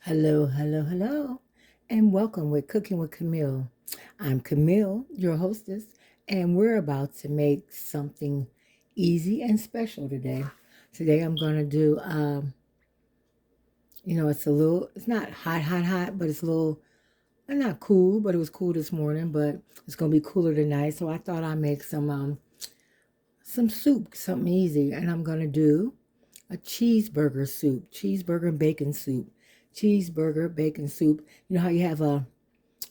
Hello, hello, hello, and welcome with Cooking with Camille. I'm Camille, your hostess, and we're about to make something easy and special today. Today I'm going to do, it's not hot, hot, hot, but it's a little, not cool, but it was cool this morning, but it's going to be cooler tonight. So I thought I'd make some soup, something easy, and I'm going to do a cheeseburger soup, cheeseburger and bacon soup, cheeseburger bacon soup. You know how you have a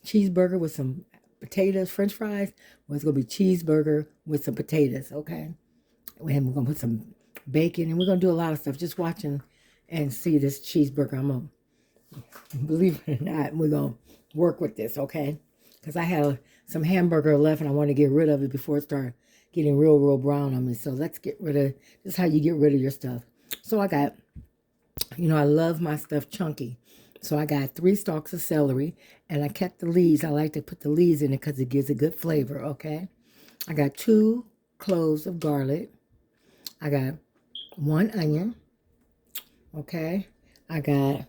cheeseburger with some potatoes, french fries? Well, it's going to be cheeseburger with some potatoes, okay? And we're going to put some bacon, and we're going to do a lot of stuff. Just watching and see this cheeseburger. I'm going to, believe it or not, we're going to work with this, okay? Because I have some hamburger left, and I want to get rid of it before it starts getting real, real brown on me. So let's get rid of, this is how you get rid of your stuff. So I got, I love my stuff chunky. So I got 3 stalks of celery, and I kept the leaves. I like to put the leaves in it because it gives a good flavor, okay? I got 2 cloves of garlic. I got 1 onion, okay? I got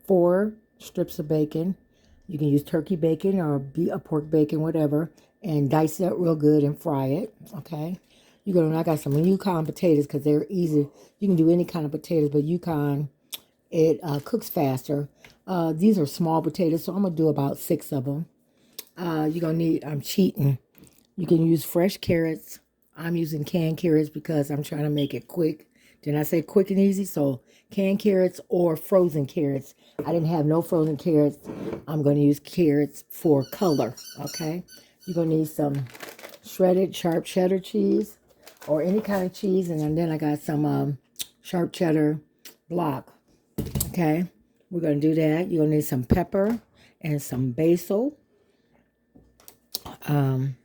4 strips of bacon. You can use turkey bacon or a pork bacon, whatever, and dice it up real good and fry it, okay? I got some Yukon potatoes because they're easy. You can do any kind of potatoes, but Yukon, it cooks faster. These are small potatoes, so I'm going to do about 6 of them. You're going to need, I'm cheating. You can use fresh carrots. I'm using canned carrots because I'm trying to make it quick. Didn't I say quick and easy? So canned carrots or frozen carrots. I didn't have no frozen carrots. I'm going to use carrots for color, okay? You're going to need some shredded sharp cheddar cheese or any kind of cheese. And then I got some sharp cheddar block, okay? We're going to do that. You're going to need some pepper and some basil, some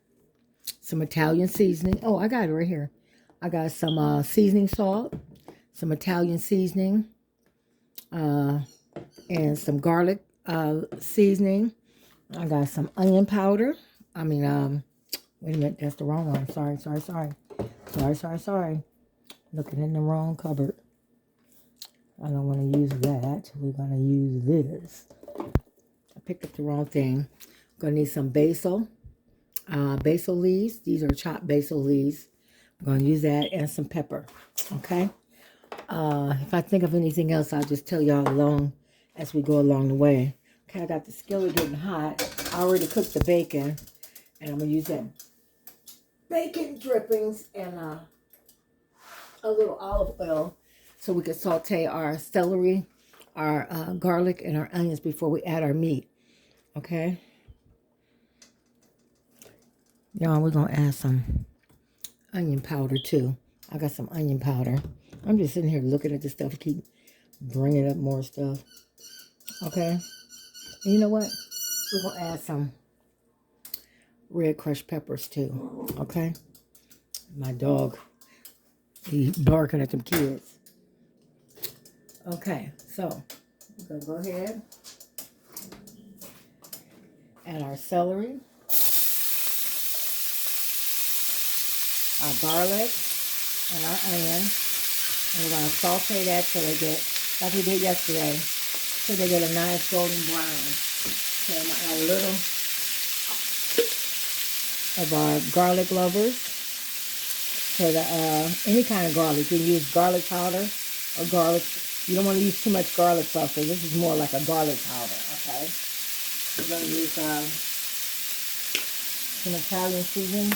Italian seasoning. Oh, I got it right here. I got some seasoning salt, some Italian seasoning, and some garlic seasoning. I got some onion powder. Wait a minute, that's the wrong one. Sorry. Looking in the wrong cupboard. I don't want to use that. We're going to use this. I picked up the wrong thing. Going to need some basil. Basil leaves. These are chopped basil leaves. I'm going to use that and some pepper. Okay. If I think of anything else, I'll just tell y'all along as we go along the way. Okay, I got the skillet getting hot. I already cooked the bacon, and I'm going to use that bacon drippings and a little olive oil so we can saute our celery, our garlic, and our onions before we add our meat. Okay? Y'all, we're going to add some onion powder too. I got some onion powder. I'm just sitting here looking at this stuff, keep bringing up more stuff. Okay? And you know what? We're going to add some red crushed peppers too. Okay? My dog, he barking at them kids. Okay, so we're going to go ahead, add our celery, our garlic, and our onion. And we're going to saute that till they get, like we did yesterday, till they get a nice golden brown. Okay, I'm going to add a little of our garlic lovers. So any kind of garlic. You can use garlic powder or garlic. You don't want to use too much garlic sauce, so this is more like a garlic powder, okay? We're going to use some Italian seasoning.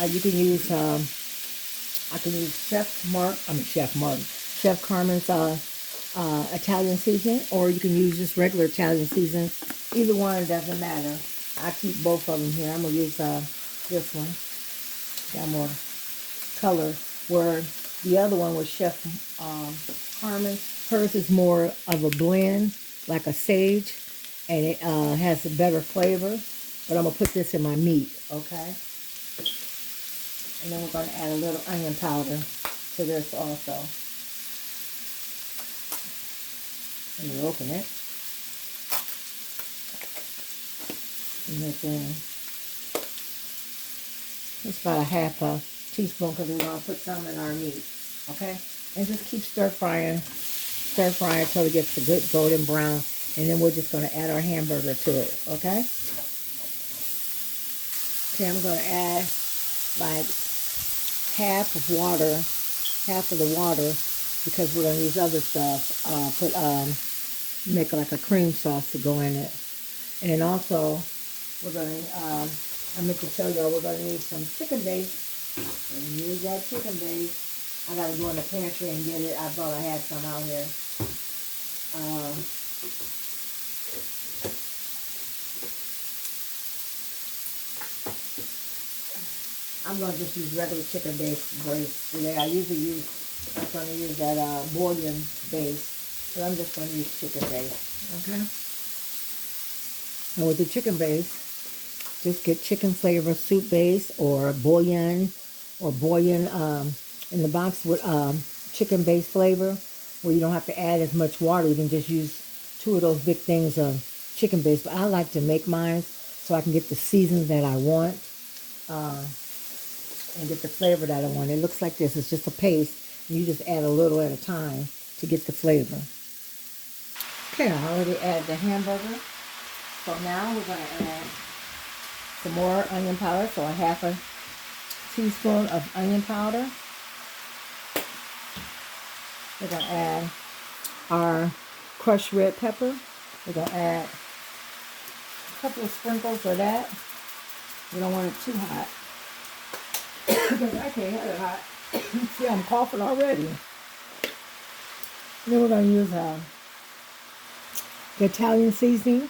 You can use, I can use Chef Carmen's Italian seasoning, or you can use just regular Italian seasoning. Either one doesn't matter. I keep both of them here. I'm going to use this one. Got more color, where the other one was Chef Carmen. Hers is more of a blend, like a sage, and it has a better flavor. But I'm going to put this in my meat, okay? And then we're going to add a little onion powder to this also. Let me open it. And then it's about a half a teaspoon because we're going to put some in our meat, okay? And just keep stir frying stir fry until it gets a good golden brown. And then we're just going to add our hamburger to it, okay? Okay, I'm going to add like half of water, half of the water, because we're going to use other stuff. Make like a cream sauce to go in it. And then also, we're going to, I meant to tell y'all, we're going to need some chicken base. And use that chicken base. I got to go in the pantry and get it. I thought I had some out here. I'm going to just use regular chicken base today. I'm going to use that bouillon base, but I'm just going to use chicken base, okay? And with the chicken base, just get chicken flavor soup base or bouillon in the box with chicken base flavor, where you don't have to add as much water. You can just use 2 of those big things of chicken base. But I like to make mine so I can get the seasoning that I want. And get the flavor that I want. It looks like this. It's just a paste. And you just add a little at a time to get the flavor. Okay, I already added the hamburger. So now we're going to add some more onion powder. So a half a teaspoon of onion powder. We're going to add our crushed red pepper. We're going to add a couple of sprinkles of that. We don't want it too hot. Because I can't have it hot. See, I'm coughing already. Then we're going to use the Italian seasoning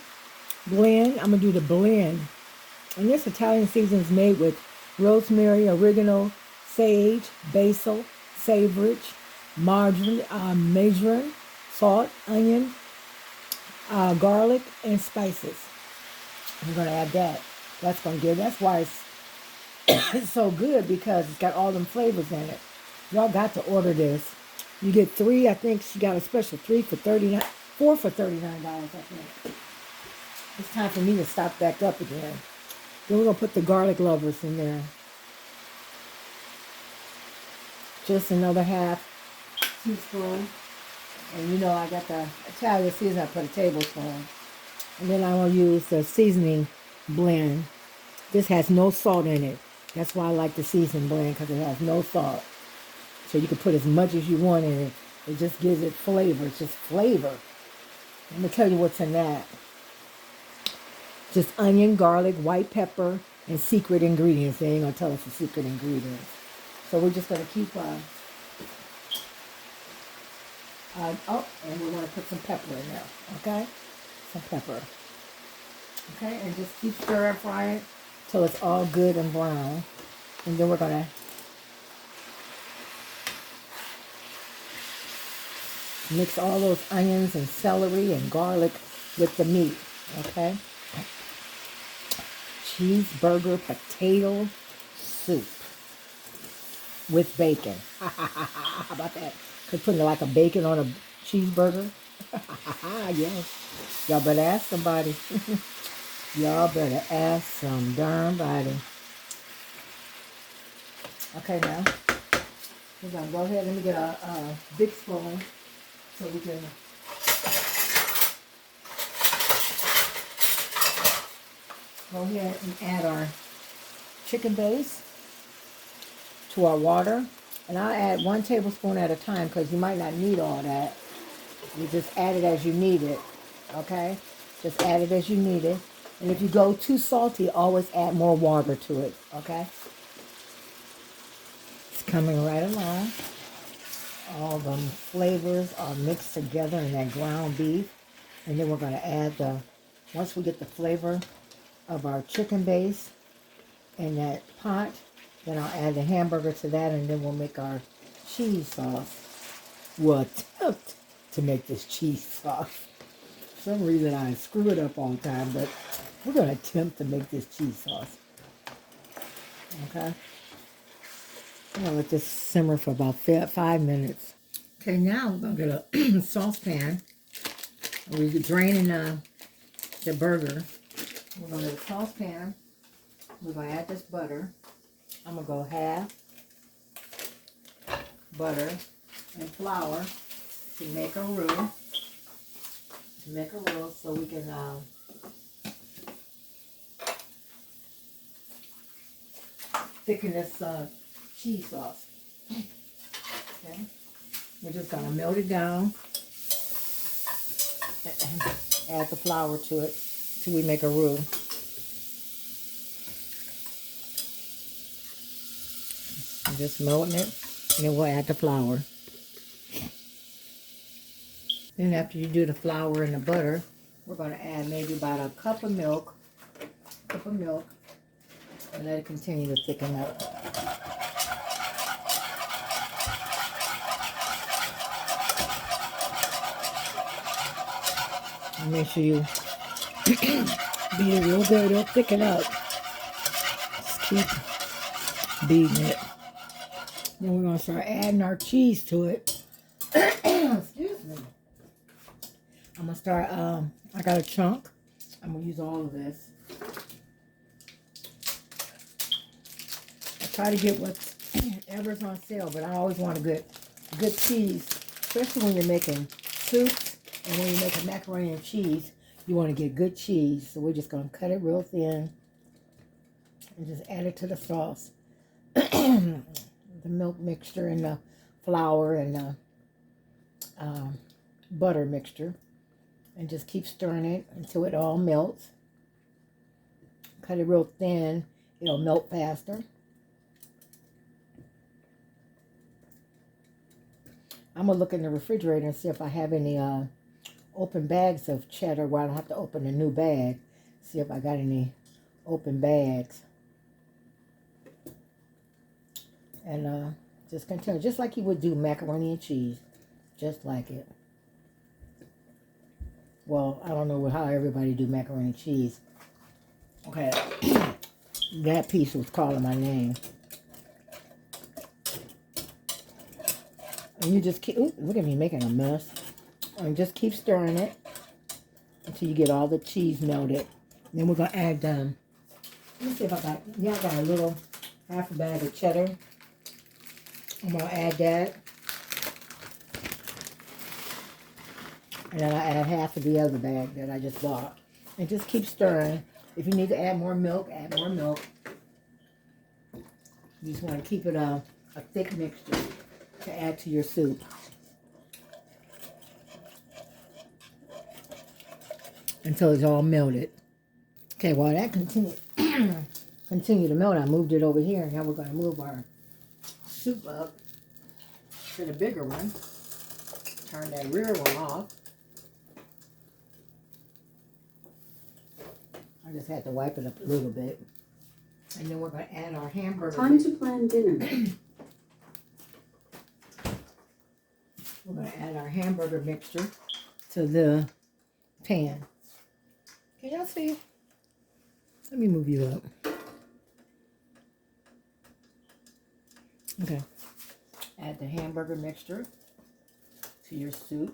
blend. I'm going to do the blend. And this Italian seasoning is made with rosemary, oregano, sage, basil, sagebrush, marjoram, salt, onion, garlic, and spices. I'm going to add that. That's why it's so good, because it's got all them flavors in it. Y'all got to order this. You get 3, I think she got a special 3 for $39, 4 for $39, I think. It's time for me to stock back up again. Then we're going to put the garlic lovers in there. Just another half teaspoon. And you know I got the Italian seasoning, I put a tablespoon. And then I'm going to use the seasoning blend. This has no salt in it. That's why I like the seasoning blend, because it has no salt. So you can put as much as you want in it. It just gives it flavor. It's just flavor. Let me tell you what's in that. Just onion, garlic, white pepper, and secret ingredients. They ain't going to tell us the secret ingredients. So we're just going to keep... and we're going to put some pepper in there. Okay? Some pepper. Okay? And just keep stir frying till it's all good and brown. And then we're going to mix all those onions and celery and garlic with the meat. Okay? Cheeseburger potato soup with bacon. How about that? Could put like a bacon on a cheeseburger. Yes. Y'all better ask somebody. Y'all better ask some darn body. Okay, now we're going to go ahead. Let me get a big spoon so we can go ahead and add our chicken base to our water. And I'll add 1 tablespoon at a time, because you might not need all that. You just add it as you need it, okay? Just add it as you need it. And if you go too salty, always add more water to it, okay? It's coming right along. All the flavors are mixed together in that ground beef. And then we're going to add once we get the flavor of our chicken base in that pot, then I'll add the hamburger to that, and then we'll make our cheese sauce. We'll attempt to make this cheese sauce. For some reason I screw it up all the time, but we're going to attempt to make this cheese sauce. Okay? I'm going to let this simmer for about 5 minutes. Okay, now we're going to get a saucepan. We're draining the burger. We're going to get a saucepan. We're going to add this butter. I'm going to go half butter and flour. to make a roux. So we can thicken this cheese sauce. Okay, we're just gonna melt it down and add the flour to it till we make a roux. I'm just melting it, and then we'll add the flour. Then after you do the flour and the butter, we're going to add maybe about a cup of milk, and let it continue to thicken up. And make sure you beat it real good. It'll thicken up. Just keep beating it. Then we're going to start adding our cheese to it. Excuse me. I'm going to start, I got a chunk. I'm going to use all of this. I try to get whatever's on sale, but I always want a good cheese, especially when you're making soups and when you're making macaroni and cheese. You want to get good cheese. So we're just going to cut it real thin and just add it to the sauce. The milk mixture and the flour and the butter mixture. And just keep stirring it until it all melts. Cut it real thin. It'll melt faster. I'm going to look in the refrigerator and see if I have any open bags of cheddar where I don't have to open a new bag. See if I got any open bags. And just continue. Just like you would do macaroni and cheese. Just like it. Well, I don't know how everybody do macaroni and cheese. Okay. That piece was calling my name. And you just keep, ooh, look at me making a mess. And just keep stirring it until you get all the cheese melted. Then we're going to add, let me see if I got, yeah, I got a little, half a bag of cheddar. I'm going to add that. And then I add half of the other bag that I just bought. And just keep stirring. If you need to add more milk, add more milk. You just want to keep it a thick mixture to add to your soup. Until it's all melted. Okay, while that continue to melt, I moved it over here. Now we're going to move our soup up to the bigger one. Turn that rear one off. I just had to wipe it up a little bit. And then we're going to add our hamburger. Time to plan dinner. We're going to add our hamburger mixture to the pan. Can y'all see? Let me move you up. Okay. Add the hamburger mixture to your soup.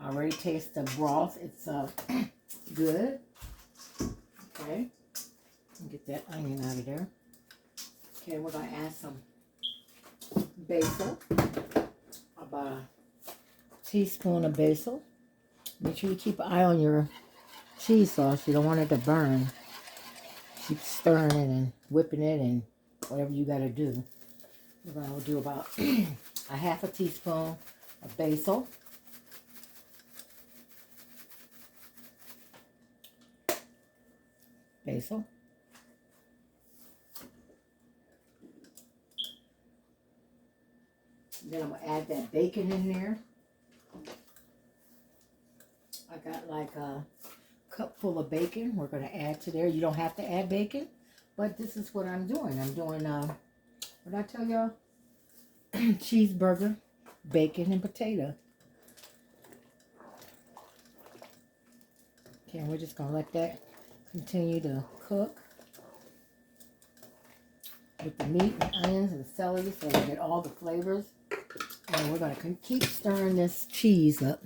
I already taste the broth. It's good. Okay. Get that onion out of there. Okay, we're going to add some basil. About a teaspoon of basil. Make sure you keep an eye on your cheese sauce. You don't want it to burn. Keep stirring it and whipping it and whatever you got to do. We're going to do about a half a teaspoon of basil. Basil. Then I'm going to add that bacon in there. I got like a cup full of bacon we're going to add to there. You don't have to add bacon, but this is what I'm doing. I'm doing, what did I tell y'all? Cheeseburger, bacon, and potato. Okay, and we're just going to let that continue to cook with the meat and onions and celery so we get all the flavors. And we're going to keep stirring this cheese up.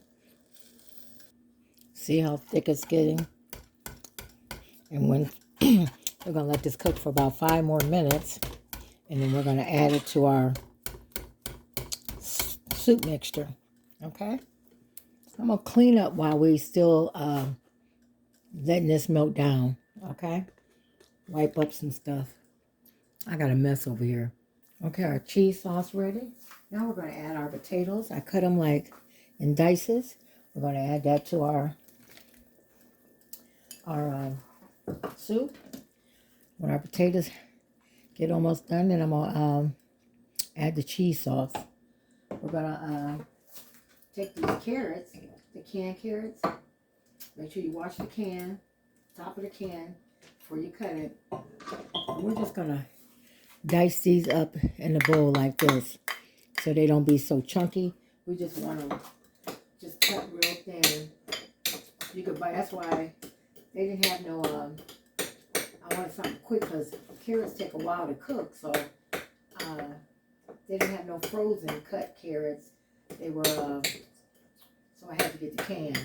See how thick it's getting? And when we're going to let this cook for about 5 more minutes. And then we're going to add it to our soup mixture. Okay? I'm going to clean up while we still letting this melt down. Okay? Wipe up some stuff. I got a mess over here. Okay, our cheese sauce ready. Now we're going to add our potatoes. I cut them like in dices. We're going to add that to our soup. When our potatoes get almost done, then I'm going to add the cheese sauce. We're going to take these carrots, the canned carrots. Make sure you wash the can, top of the can, before you cut it. And we're just going to dice these up in the bowl like this so they don't be so chunky. We just want them just cut real thin. You could buy, that's why they didn't have no, I wanted something quick because carrots take a while to cook, so they didn't have no frozen cut carrots. They were, so I had to get the can.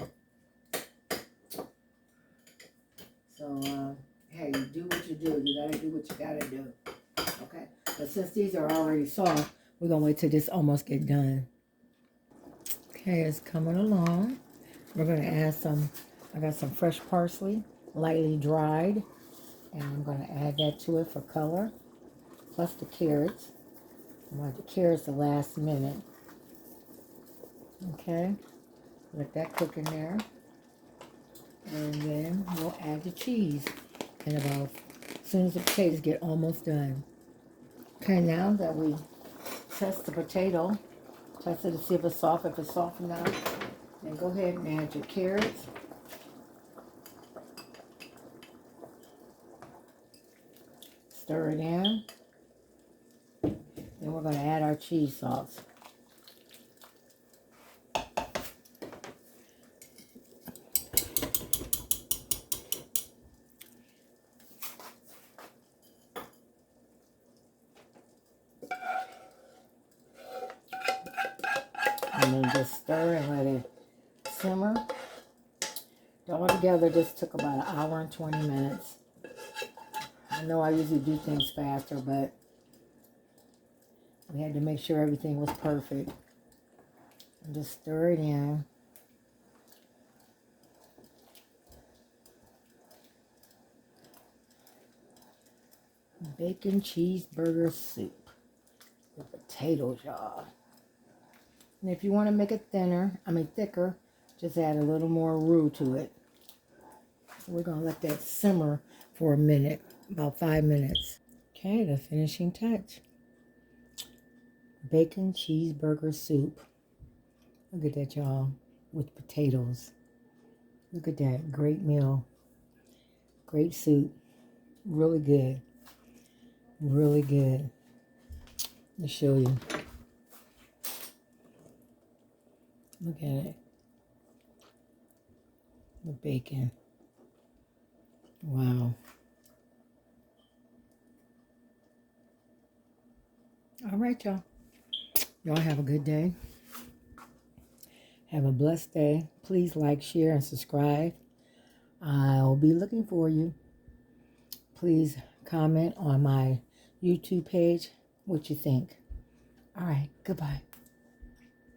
So, hey, you do what you do. You gotta do what you gotta do. Okay, but since these are already soft, we're gonna wait till this almost get done. Okay, it's coming along. We're gonna add some, I got some fresh parsley, lightly dried, and I'm gonna add that to it for color, plus the carrots. I want the carrots the last minute. Okay, let that cook in there. And then we'll add the cheese. And about as soon as the potatoes get almost done. Okay, now that we test the potato, test it to see if it's soft. If it's soft enough, then go ahead and add your carrots. Stir it in. Then we're going to add our cheese sauce. And then just stir and let it simmer. Altogether, this took about an hour and 20 minutes. I know I usually do things faster, but we had to make sure everything was perfect. And just stir it in. Bacon cheeseburger soup with potatoes, y'all. And if you want to make it thicker, just add a little more roux to it. So we're going to let that simmer for a minute, about 5 minutes. Okay, the finishing touch. Bacon cheeseburger soup. Look at that, y'all, with potatoes. Look at that, great meal. Great soup. Really good. Really good. Let me show you. Look at it. The bacon. Wow. All right, y'all. Y'all have a good day. Have a blessed day. Please like, share, and subscribe. I'll be looking for you. Please comment on my YouTube page what you think. All right. Goodbye.